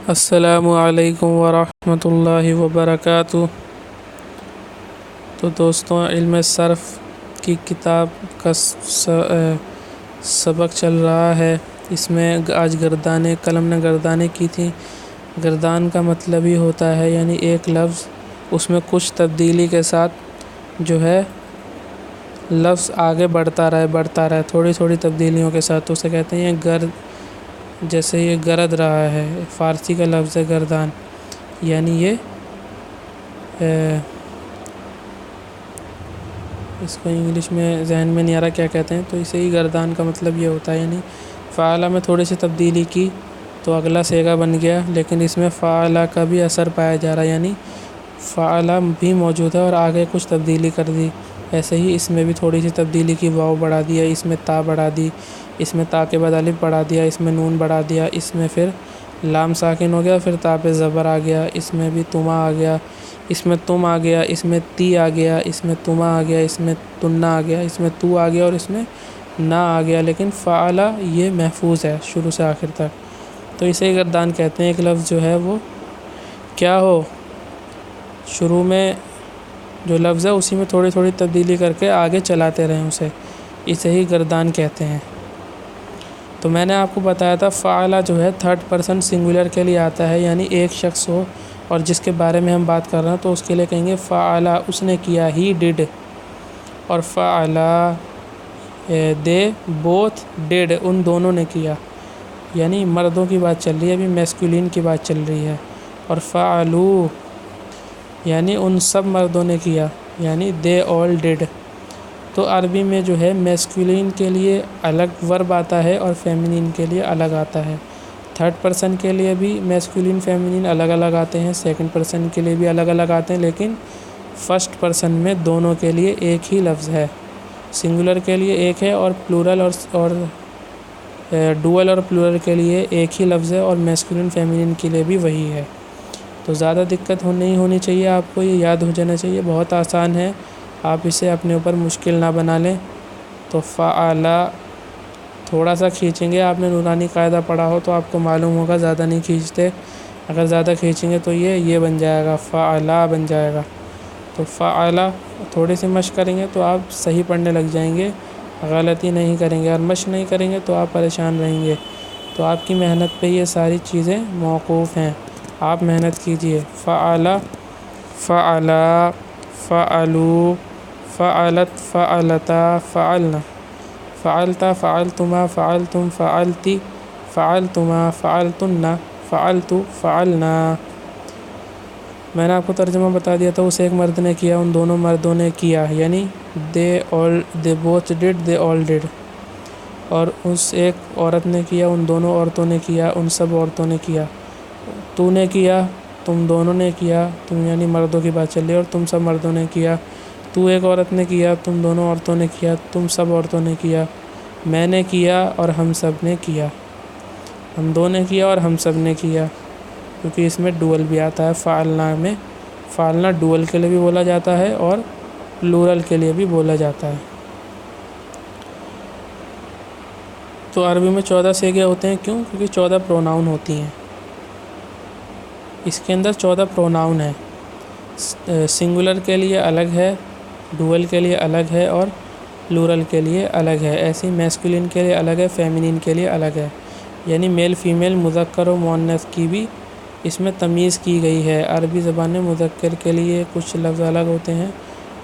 السلام علیکم ورحمۃ اللہ وبرکاتہ۔ تو دوستوں، علم صرف کی کتاب کا سبق چل رہا ہے۔ اس میں آج قلم نے گردانیں کی تھیں۔ گردان کا مطلب ہی ہوتا ہے یعنی ایک لفظ، اس میں کچھ تبدیلی کے ساتھ جو ہے لفظ آگے بڑھتا رہے تھوڑی تھوڑی تبدیلیوں کے ساتھ، تو اسے کہتے ہیں جیسے یہ گرد رہا ہے، فارسی کا لفظ ہے گردان، یعنی یہ اس کو انگلش میں ذہن میں نہیں آ رہا کیا کہتے ہیں، تو اسے ہی گردان کا مطلب یہ ہوتا ہے، یعنی فعلہ میں تھوڑی سی تبدیلی کی تو اگلا صیغہ بن گیا، لیکن اس میں فعلہ کا بھی اثر پایا جا رہا ہے، یعنی فعلہ بھی موجود ہے اور آگے کچھ تبدیلی کر دی۔ ایسے ہی اس میں بھی تھوڑی سی تبدیلی کی، واو بڑھا دیا، اس میں تا بڑھا دی، اس میں تا کے بعد الف بڑھا دیا، اس میں نون بڑھا دیا، اس میں پھر لام ساکن ہو گیا، پھر تا پہ زبر آ گیا، اس میں بھی تما آ گیا، اس میں تم آ گیا، اس میں تی آ گیا، اس میں تما آ گیا، اس میں تنا آ گیا، اس میں تو آ گیا اور اس میں نا آ گیا، لیکن فعلہ یہ محفوظ ہے شروع سے آخر تک، تو اسے ہی گردان کہتے ہیں۔ ایک لفظ جو ہے وہ کیا ہو، شروع میں جو لفظ ہے اسی میں تھوڑی تھوڑی تبدیلی کر کے آگے چلاتے رہیں اسے ہی گردان کہتے ہیں۔ تو میں نے آپ کو بتایا تھا فعلہ جو ہے تھرڈ پرسن سنگولر کے لیے آتا ہے، یعنی ایک شخص ہو اور جس کے بارے میں ہم بات کر رہے ہیں تو اس کے لیے کہیں گے فعلہ، اس نے کیا، ہی ڈڈ، اور فعلہ دے بوتھ ڈڈ، ان دونوں نے کیا، یعنی مردوں کی بات چل رہی ہے، ابھی میسکولین کی بات چل رہی ہے، اور فعلو یعنی ان سب مردوں نے کیا، یعنی دے آل ڈڈ۔ تو عربی میں جو ہے میسکولین کے لیے الگ ورب آتا ہے اور فیمینین کے لیے الگ آتا ہے۔ تھرڈ پرسن کے لیے بھی میسکولین فیمینین الگ الگ آتے ہیں، سیکنڈ پرسن کے لیے بھی الگ الگ آتے ہیں، لیکن فرسٹ پرسن میں دونوں کے لیے ایک ہی لفظ ہے، سنگولر کے لیے ایک ہے اور پلورل اور ڈوئل اور پلورل کے لیے ایک ہی لفظ ہے، اور میسکولین فیمینین کے لیے بھی وہی ہے۔ تو زیادہ دقت نہیں ہونی چاہیے، آپ کو یہ یاد ہو جانا چاہیے، بہت آسان ہے، آپ اسے اپنے اوپر مشکل نہ بنا لیں۔ تو فعلہ تھوڑا سا کھینچیں گے، آپ نے نورانی قاعدہ پڑھا ہو تو آپ کو معلوم ہوگا، زیادہ نہیں کھینچتے، اگر زیادہ کھینچیں گے تو یہ بن جائے گا، فعلہ بن جائے گا۔ تو فعلہ تھوڑی سی مشق کریں گے تو آپ صحیح پڑھنے لگ جائیں گے، غلطی نہیں کریں گے، اور مشق نہیں کریں گے تو آپ پریشان رہیں گے۔ تو آپ کی محنت پہ یہ ساری چیزیں موقوف ہیں، آپ محنت کیجئے۔ فعلہ، فعلا، فعلو، فعلت، فعلتا، فعلنا، فعلتا، فعلتما، فعلتم، فعلتی، فعلتما، فعلتن، فعلتو، فعلنا۔ میں نے آپ کو ترجمہ بتا دیا تھا، اس ایک مرد نے کیا، ان دونوں مردوں نے کیا، یعنی دے بوتھ ڈڈ، دے آل ڈڈ، اور اس ایک عورت نے کیا، ان دونوں عورتوں نے کیا، ان سب عورتوں نے کیا، تو نے کیا، تم دونوں نے کیا، تم یعنی مردوں کی بات چل رہی ہے، اور تم سب مردوں نے کیا، تو ایک عورت نے کیا، تم دونوں عورتوں نے کیا، تم سب عورتوں نے کیا، میں نے کیا اور ہم سب نے کیا، ہم دو نے کیا اور ہم سب نے کیا، کیونکہ اس میں ڈوئل بھی آتا ہے فعلنا میں، فعلنا ڈوئل کے لیے بھی بولا جاتا ہے اور پلورل کے لیے بھی بولا جاتا ہے۔ تو عربی میں 14 صیغے ہوتے ہیں، کیوں؟ کیونکہ 14 پروناؤن ہوتی ہیں، اس کے اندر 14 پروناؤن ہیں، سنگولر کے لیے الگ ہے، ڈوئل کے لیے الگ ہے اور پلورل کے لیے الگ ہے، ایسے ہی میسکولین کے لیے الگ ہے، فیمینین کے لیے الگ ہے، یعنی میل فیمیل مذکر و مؤنث کی بھی اس میں تمیز کی گئی ہے۔ عربی زبان میں مذکر کے لیے کچھ لفظ الگ ہوتے ہیں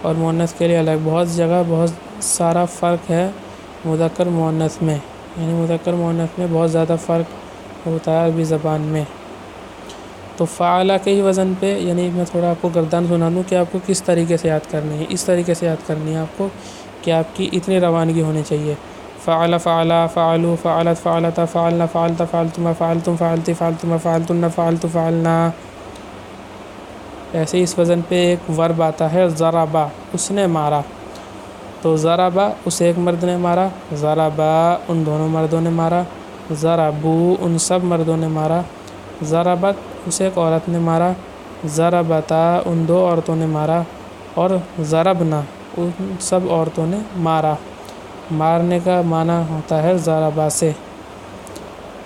اور مؤنث کے لیے الگ، بہت جگہ بہت سارا فرق ہے مذکر مؤنث میں، یعنی مذکر مؤنث میں بہت زیادہ فرق ہوتا ہے عربی زبان میں۔ تو فعلہ کے ہی وزن پہ، یعنی میں تھوڑا آپ کو گردان سنا دوں کہ آپ کو کس طریقے سے یاد کرنی ہے، اس طریقے سے یاد کرنی ہے آپ کو کہ آپ کی اتنی روانگی ہونی چاہیے۔ فعل، فعلا، فعلو، فعلت، فعلتا، فعلنا، فعلتا، فعلتما، فعلتم، فعلتی، فعلتما، فعلتن، فعلتو، فعلنا۔ ایسے ہی اس وزن پہ ایک ورب آتا ہے ضربا، اس نے مارا، تو ضربا اس ایک مرد نے مارا، ضربا ان دونوں مردوں نے مارا، ضربو ان سب مردوں نے مارا، ضربت اس ایک عورت نے مارا، ضربتا ان دو عورتوں نے مارا، اور ضربنا ان سب عورتوں نے مارا۔ مارنے کا معنی ہوتا ہے ضربا سے۔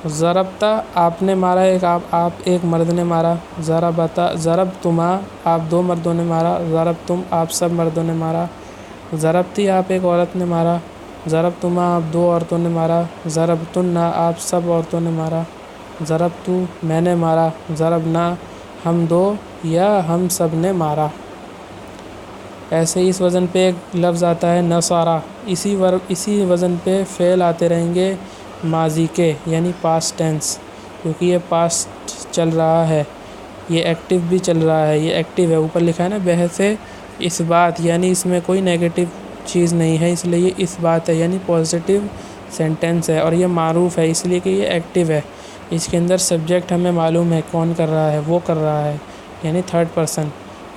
ضربتا آپ نے مارا، آپ ایک مرد نے مارا. ضربتما آپ دو مردوں نے مارا. ضربتم آپ سب مردوں نے مارا. ضربتی آپ ایک عورت نے مارا. ضربتما آپ دو عورتوں نے مارا. ضربتن آپ سب عورتوں نے مارا. ضربتو میں نے مارا. ضربنا ہم دو یا ہم سب نے مارا. ایسے ہی اس وزن پہ ایک لفظ آتا ہے نصارہ. اسی وزن پہ فعل آتے رہیں گے ماضی کے، یعنی پاسٹ ٹینس، کیونکہ یہ پاسٹ چل رہا ہے، یہ ایکٹیو بھی چل رہا ہے، یہ ایکٹیو ہے. اوپر لکھا ہے نا بحث اس بات، یعنی اس میں کوئی نیگیٹو چیز نہیں ہے، اس لیے یہ اس بات ہے، یعنی پازیٹیو سینٹینس ہے. اور یہ معروف ہے اس لیے کہ یہ ایکٹیو ہے. اس کے اندر سبجیکٹ ہمیں معلوم ہے کون کر رہا ہے، وہ کر رہا ہے، یعنی تھرڈ پرسن.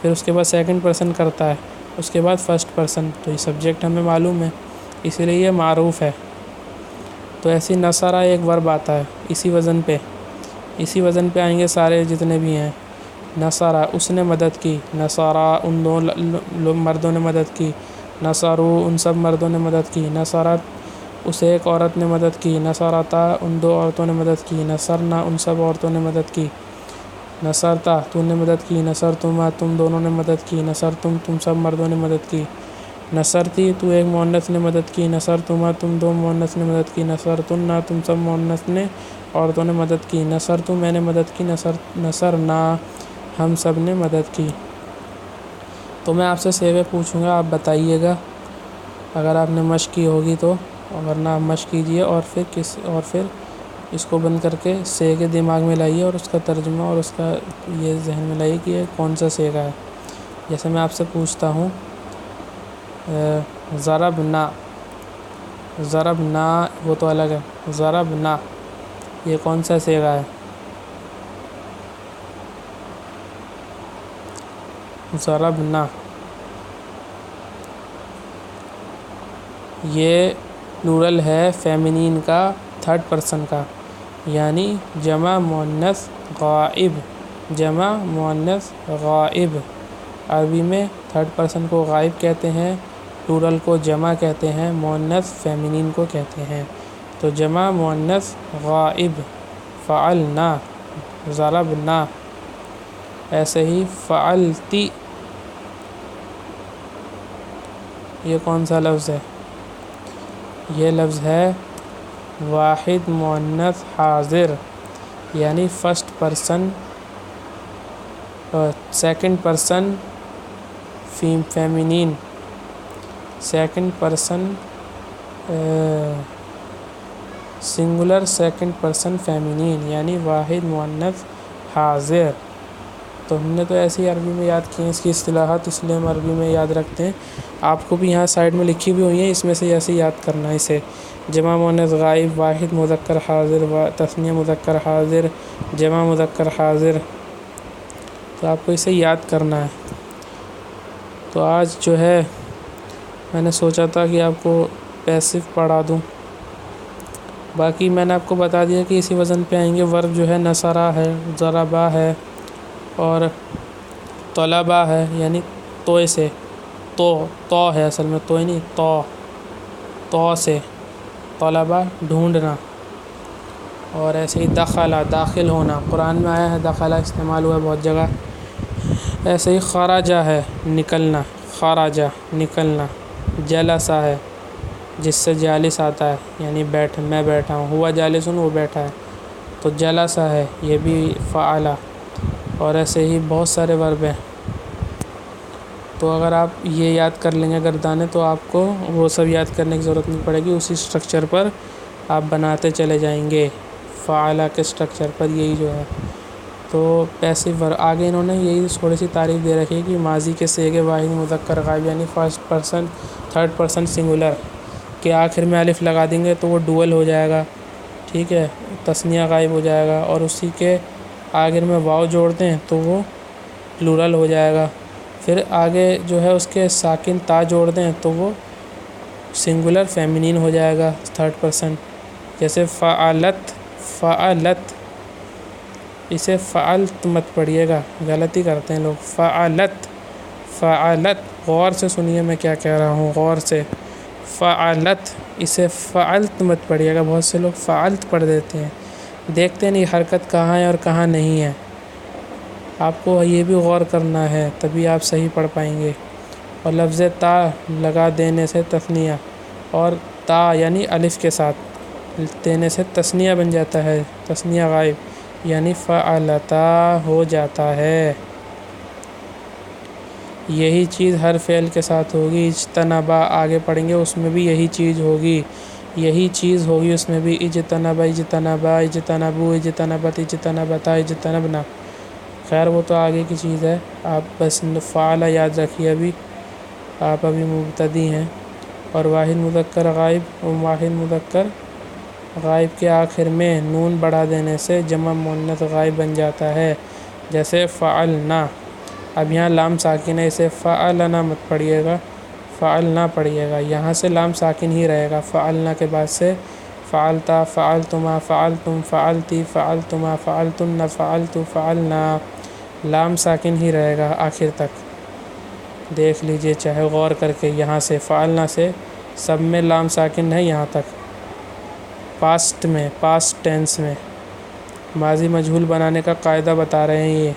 پھر اس کے بعد سیکنڈ پرسن کرتا ہے، اس کے بعد فرسٹ پرسن. تو یہ سبجیکٹ ہمیں معلوم ہے، اس لیے یہ معروف ہے. تو ایسی نصارہ ایک ورب آتا ہے اسی وزن پہ آئیں گے سارے جتنے بھی ہیں. نصارہ اس نے مدد کی. نصارہ ان دو مردوں نے مدد کی. نصارو ان سب مردوں نے مدد کی. نصارت اسے ایک عورت نے مدد کی. نصارتا ان دو عورتوں نے مدد کی. نصرنا ان سب عورتوں نے مدد کی. نصرتا تو نے مدد کی. نصرتما تم دونوں نے مدد کی. نصرتم تم سب مردوں نے مدد کی. نصرتی تو ایک مؤنث نے مدد کی. نصرتما تم دو مؤنث نے مدد کی. نصرتنا تم سب مؤنث نے عورتوں نے مدد کی. نصرتو میں نے مدد کی. نصرنا ہم سب نے مدد کی. تو میں آپ سے سیوے پوچھوں گا، آپ بتائیے گا اگر آپ نے مشق کی ہوگی تو، ورنہ آپ مشق کیجیے اور پھر اس کو بند کر کے سے کے دماغ میں لائیے اور اس کا ترجمہ اور اس کا یہ ذہن میں لائیے کہ یہ کون سا سیگا ہے. جیسے میں آپ سے پوچھتا ہوں ضربنا وہ تو الگ ہے. ضربنا یہ کون سا سیگا ہے؟ ضربنا یہ پلورل ہے فیمینین کا، تھرڈ پرسن کا، یعنی جمع مؤنث غائب. جمع مؤنث غائب عربی میں تھرڈ پرسن کو غائب کہتے ہیں، پلورل کو جمع کہتے ہیں، مؤنث فیمینین کو کہتے ہیں. تو جمع مؤنث غائب فعلنا. ضربنا. ایسے ہی فعلتی یہ کون سا لفظ ہے؟ یہ لفظ ہے واحد مؤنث حاضر، یعنی first person second person feminine. Second person singular second person feminine, یعنی واحد مؤنث حاضر. تو ہم نے تو ایسی عربی میں یاد کی ہیں اس کی اصطلاحات، اس لیے ہم عربی میں یاد رکھتے ہیں. آپ کو بھی یہاں سائڈ میں لکھی بھی ہوئی ہیں، اس میں سے ایسے یاد کرنا ہے اسے. جمع مؤنث غائب، واحد مذکر حاضر، تثنیہ مذکر حاضر، جمع مذکر حاضر. تو آپ کو اسے یاد کرنا ہے. تو آج جو ہے میں نے سوچا تھا کہ آپ کو پیسو پڑھا دوں. باقی میں نے آپ کو بتا دیا کہ اسی وزن پہ آئیں گے ورب جو ہے نصرہ ہے، ضربہ ہے اور طلبہ ہے، یعنی توئے سے. تو ہے اصل میں، توئے نہیں، تو سے طلبہ ڈھونڈنا. اور ایسے ہی دخلا داخل ہونا، قرآن میں آیا ہے دخلا استعمال ہوا ہے بہت جگہ. ایسے ہی خراجہ ہے نکلنا، خراجہ نکلنا. جلسہ ہے جس سے جالس آتا ہے، یعنی میں بیٹھا ہوں. ہوا جالسن وہ بیٹھا ہے، تو جلسہ ہے یہ بھی فعلا. اور ایسے ہی بہت سارے ورب ہیں. تو اگر آپ یہ یاد کر لیں گے گردانے تو آپ کو وہ سب یاد کرنے کی ضرورت نہیں پڑے گی، اسی اسٹرکچر پر آپ بناتے چلے جائیں گے. فعلا کے اسٹرکچر پر یہی جو ہے. تو پیسو ورب آگے انہوں نے یہی تھوڑی سی تعریف دے رکھی ہے کہ ماضی کے صیغے واحد مذکر غائب، یعنی first person third person singular کے آخر میں الف لگا دیں گے تو وہ ڈوئل ہو جائے گا، ٹھیک ہے، تثنیہ غائب ہو جائے گا. اور اسی کے آخر میں واو جوڑ دیں تو وہ پلورل ہو جائے گا. پھر آگے جو ہے اس کے ساکن تا جوڑ دیں تو وہ سنگولر فیمینین ہو جائے گا، تھرڈ پرسن. جیسے فعلت اسے فعلت مت پڑھیے گا، غلطی کرتے ہیں لوگ. فعلت غور سے سنیے میں کیا کہہ رہا ہوں، غور سے. فعلت اسے فعلت مت پڑھیے گا، بہت سے لوگ فعلت پڑھ دیتے ہیں. دیکھتے نہیں حرکت کہاں ہے اور کہاں نہیں ہے. آپ کو یہ بھی غور کرنا ہے تبھی آپ صحیح پڑھ پائیں گے. اور لفظ تا لگا دینے سے تثنیہ، اور تا یعنی الف کے ساتھ دینے سے تثنیہ بن جاتا ہے، تثنیہ غائب یعنی فعلتا ہو جاتا ہے. یہی چیز ہر فعل کے ساتھ ہوگی. اجتنبا آگے پڑھیں گے، اس میں بھی یہی چیز ہوگی، یہی چیز ہوگی اس میں بھی. اجتنبا، اجتنبا، اجتنبو، اجتنبت، اجتنبتا، اجتنبنا. خیر وہ تو آگے کی چیز ہے، آپ بس فعل یاد رکھیے. آپ ابھی مبتدی ہیں. اور واحد مذکر غائب، واحد مذکر غائب کے آخر میں نون بڑھا دینے سے جمع مؤنث غائب بن جاتا ہے، جیسے فعلنا. اب یہاں لام ساکن ہے، اسے فعلنا مت پڑھیے گا، فعلنا پڑھیے گا. یہاں سے لام ساکن ہی رہے گا. فعلنا کے بعد سے فعلتا، فعلتما، فعلتم، فعلتی، فعلتما، فعلتن، فعلتو، فعلنا. لام ساکن ہی رہے گا آخر تک. دیکھ لیجئے چاہے غور کر کے. یہاں سے فعلنا سے سب میں لام ساکن ہے یہاں تک. پاسٹ میں، پاسٹ ٹینس میں ماضی مجہول بنانے کا قاعدہ بتا رہے ہیں. یہ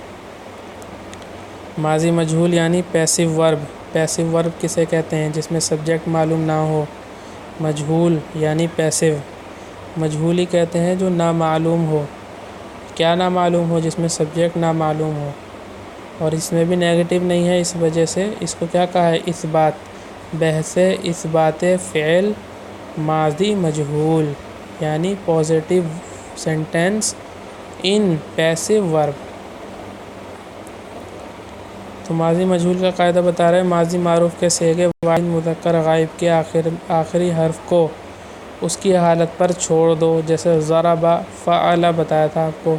ماضی مجہول یعنی پیسو ورب. پیسو ورب کسے کہتے ہیں؟ جس میں سبجیکٹ معلوم نہ ہو. مجہول یعنی پیسو. مجہول ہی کہتے ہیں جو نامعلوم ہو. کیا نامعلوم ہو؟ جس میں سبجیکٹ نامعلوم ہو. اور اس میں بھی نیگیٹو نہیں ہے، اس وجہ سے اس کو کیا کہا ہے؟ اثبات. بحث اثبات فعل ماضی مجہول یعنی پازیٹیو سینٹینس ان پیسو ورب. تو ماضی مجہول کا قاعدہ بتا رہے ہیں. ماضی معروف کے صیغے واحد مذکر غائب کے آخری حرف کو اس کی حالت پر چھوڑ دو. جیسے ضرب فعل بتایا تھا آپ کو،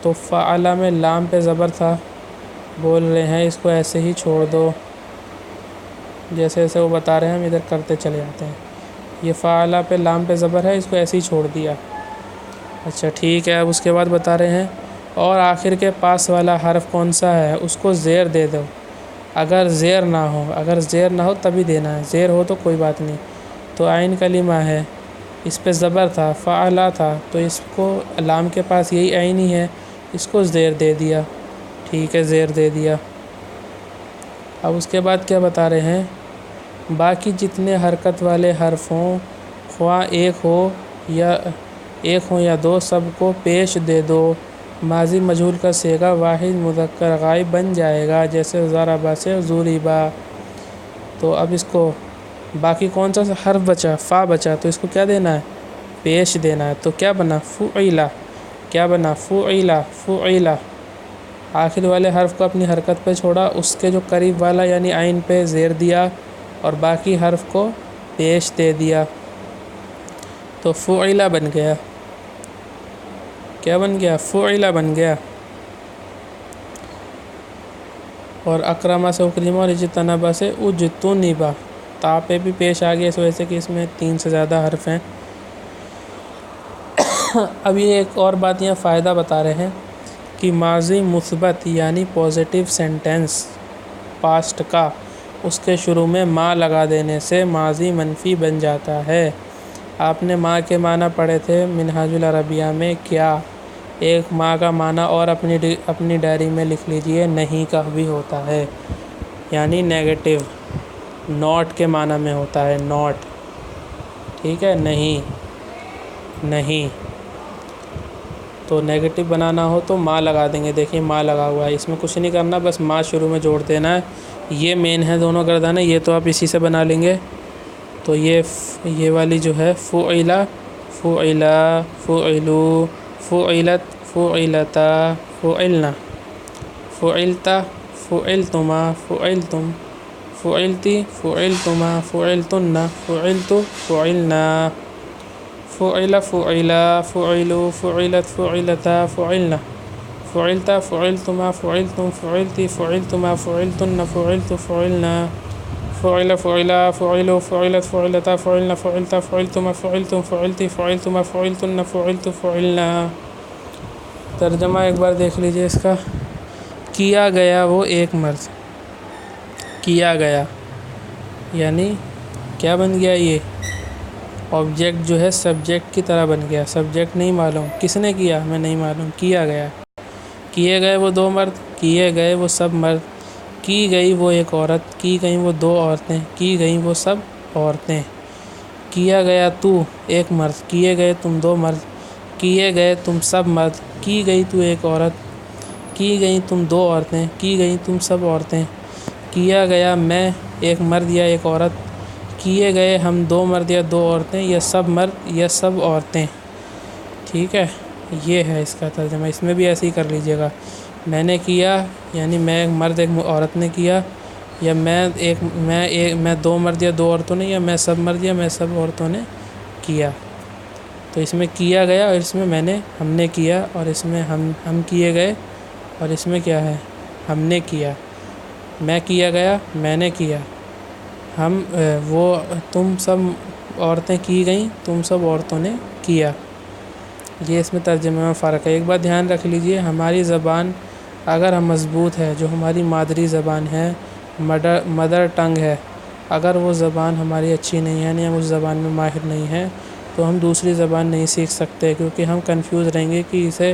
تو فعل میں لام پہ زبر تھا، بول رہے ہیں اس کو ایسے ہی چھوڑ دو. جیسے ایسے وہ بتا رہے ہیں، ہم ادھر کرتے چلے جاتے ہیں. یہ فعل پہ لام پہ زبر ہے، اس کو ایسے ہی چھوڑ دیا. اچھا ٹھیک ہے. اب اس کے بعد بتا رہے ہیں اور آخر کے پاس والا حرف کون سا ہے اس کو زیر دے دو. اگر زیر نہ ہو تبھی دینا ہے. زیر ہو تو کوئی بات نہیں. تو عین کلمہ ہے، اس پہ زبر تھا، فعلا تھا، تو اس کو لام کے پاس یہی عین ہی ہے، اس کو زیر دے دیا. ٹھیک ہے، زیر دے دیا. اب اس کے بعد کیا بتا رہے ہیں؟ باقی جتنے حرکت والے حرف ہوں، خواہ ایک ہو یا دو، سب کو پیش دے دو. ماضی مجہول کا صیغہ واحد مذکر غائب بن جائے گا. جیسے ضربا سے ضربا. تو اب اس کو باقی کون سا حرف بچا؟ فا بچا، تو اس کو کیا دینا ہے؟ پیش دینا ہے. تو کیا بنا؟ فعلا. کیا بنا؟ فعلا. فعلا. آخر والے حرف کو اپنی حرکت پہ چھوڑا، اس کے جو قریب والا یعنی عین پہ زیر دیا، اور باقی حرف کو پیش دے دیا. تو فعلا بن گیا. کیا بن گیا؟ فعلا بن گیا. اور اکرما سے اکرما اور اجتنبا سے اجتنبا. تا پہ بھی پیش آ گیا اس وجہ سے کہ اس میں 3 سے زیادہ حرف ہیں. اب یہ ایک اور بات یہاں فائدہ بتا رہے ہیں کہ ماضی مثبت یعنی پازیٹیو سینٹینس پاسٹ کا اس کے شروع میں ما لگا دینے سے ماضی منفی بن جاتا ہے. آپ نے ماں کے معنی پڑھے تھے منہاج العربیہ میں. کیا؟ ایک ماں کا معنی اور اپنی ڈائری میں لکھ لیجئے. نہیں کا بھی ہوتا ہے، یعنی نیگیٹو. ناٹ کے معنی میں ہوتا ہے، ناٹ. ٹھیک ہے، نہیں. تو نیگیٹو بنانا ہو تو ماں لگا دیں گے. دیکھیے ماں لگا ہوا ہے، اس میں کچھ نہیں کرنا، بس ماں شروع میں جوڑ دینا ہے. یہ مین ہے دونوں گردانیں، یہ تو آپ اسی سے بنا لیں گے. تو یہ والی جو ہے فعلا، فعلا، فعلو، فعلت، فعلتا، فعلنا، فعلتا، فعلتما، فعلتم، فعلتی، فعلتما، فعلتن، فعلتو، فعلنا، فعل، فعلا، فعلو، فعلت، فعلتا، فعلنا، فعلتا، فعلتما، فعلتم، فعلتی، فعلتما، فعلتن، فعلتو، فعلنا، فعل، فعلا، فعلو، فعلت، فعلتا، فعلنا، فعلتا، فعلتما، فعلتم، فعلتی، فعلتما، فعلتن، فعلتو، فعلنا. ترجمہ ایک بار دیکھ لیجئے اس کا. کیا گیا وہ ایک مرد. کیا گیا یعنی کیا بن گیا؟ یہ آبجیکٹ جو ہے سبجیکٹ کی طرح بن گیا. سبجیکٹ نہیں معلوم کس نے کیا، ہمیں نہیں معلوم، کیا گیا. کیے گئے وہ 2 مرد، کیے گئے وہ سب مرد، کی گئی وہ ایک عورت، کی گئیں وہ 2 عورتیں، کی گئیں وہ سب عورتیں. کیا گیا تو ایک مرد، کیے گئے تم 2 مرد، کیے گئے تم سب مرد، کی گئی تو ایک عورت، کی گئیں تم 2 عورتیں، کی گئیں تم سب عورتیں. کیا گیا میں ایک مرد یا ایک عورت، کیے گئے ہم 2 مرد یا 2 عورتیں، یا سب مرد یا سب عورتیں. ٹھیک ہے، یہ ہے اس کا ترجمہ. اس میں بھی ایسے ہی کر لیجیے گا. میں نے کیا یعنی میں ایک مرد ایک عورت نے کیا، یا میں 2 مرد یا 2 عورتوں نے، یا میں سب مرد یا میں سب عورتوں نے کیا. تو اس میں کیا گیا، اور اس میں میں نے ہم نے کیا، اور اس میں ہم کیے گئے، اور اس میں کیا ہے ہم نے کیا. میں کیا گیا، میں نے کیا، تم سب عورتیں کی گئیں، تم سب عورتوں نے کیا. یہ اس میں ترجمے میں فرق ہے. ایک بات دھیان رکھ لیجئے، ہماری زبان اگر ہم مضبوط ہے، جو ہماری مادری زبان ہے، مدر ٹنگ ہے، اگر وہ زبان ہماری اچھی نہیں ہے، یعنی ہم اس زبان میں ماہر نہیں ہیں، تو ہم دوسری زبان نہیں سیکھ سکتے، کیونکہ ہم کنفیوز رہیں گے کہ اسے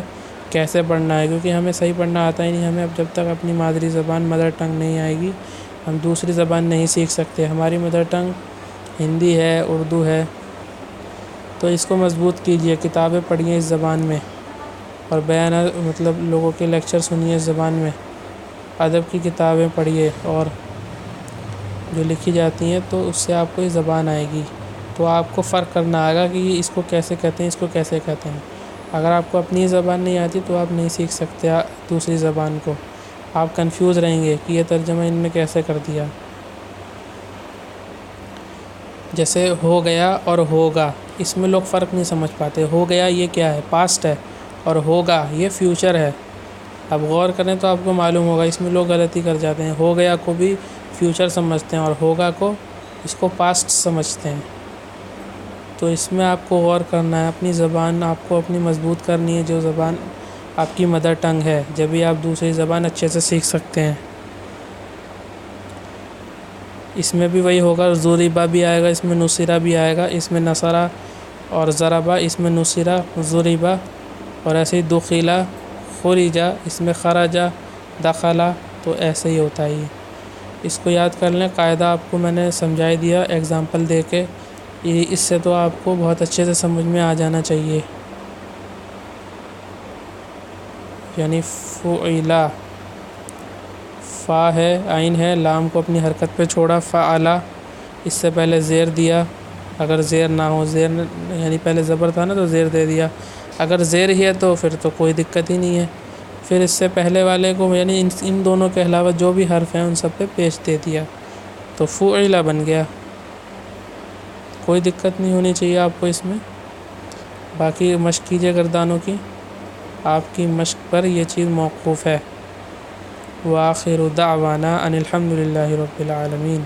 کیسے پڑھنا ہے، کیونکہ ہمیں صحیح پڑھنا آتا ہی نہیں. ہمیں اب جب تک اپنی مادری زبان مدر ٹنگ نہیں آئے گی، ہم دوسری زبان نہیں سیکھ سکتے. ہماری مدر ٹنگ ہندی ہے، اردو ہے، تو اس کو مضبوط کیجئے. کتابیں پڑھیے اس زبان میں، اور بیانات لوگوں کے لیکچر سنیے اس زبان میں. ادب کی کتابیں پڑھیے، اور جو لکھی جاتی ہیں تو اس سے آپ کو یہ زبان آئے گی، تو آپ کو فرق کرنا آئے گا کہ اس کو کیسے کہتے ہیں، اس کو کیسے کہتے ہیں. اگر آپ کو اپنی زبان نہیں آتی تو آپ نہیں سیکھ سکتے دوسری زبان کو. آپ کنفیوز رہیں گے کہ یہ ترجمہ ان نے کیسے کر دیا. جیسے ہو گیا اور ہوگا، اس میں لوگ فرق نہیں سمجھ پاتے. ہو گیا یہ کیا ہے، پاسٹ ہے، اور ہوگا یہ فیوچر ہے. اب غور کریں تو آپ کو معلوم ہوگا، اس میں لوگ غلطی کر جاتے ہیں. ہو گیا کو بھی فیوچر سمجھتے ہیں، اور ہوگا کو اس کو پاسٹ سمجھتے ہیں. تو اس میں آپ کو غور کرنا ہے. اپنی زبان آپ کو اپنی مضبوط کرنی ہے، جو زبان آپ کی مدر ٹنگ ہے، جبھی آپ دوسری زبان اچھے سے سیکھ سکتے ہیں. اس میں بھی وہی ہوگا، ضُرِبَ بھی آئے گا، اس میں نُصِرَ بھی آئے گا. اس میں نصرہ اور ضربہ، اس میں نُصِرَ ضُرِبَ. اور ایسے ہی دُخِلَ خُرِجَ، اس میں خرج دخل. تو ایسے ہی ہوتا ہے یہ. اس کو یاد کر لیں. قاعدہ آپ کو میں نے سمجھا دیا ایگزامپل دے کے. اس سے تو آپ کو بہت اچھے سے سمجھ میں آ جانا چاہیے. یعنی فعل، فا ہے، عین ہے، لام کو اپنی حرکت پہ چھوڑا. فعل، اس سے پہلے زیر دیا. اگر زیر نہ ہو، یعنی پہلے زبر تھا نا تو زیر دے دیا. اگر زیر ہی ہے تو پھر تو کوئی دقت ہی نہیں ہے. پھر اس سے پہلے والے کو یعنی ان دونوں کے علاوہ جو بھی حرف ہیں ان سب پہ پیش دے دیا، تو فعل بن گیا. کوئی دقت نہیں ہونی چاہیے آپ کو اس میں. باقی مشق کیجیے گردانوں کی. آپ کی مشق پر یہ چیز موقوف ہے. وآخر دعوانا ان الحمد للہ رب العالمین.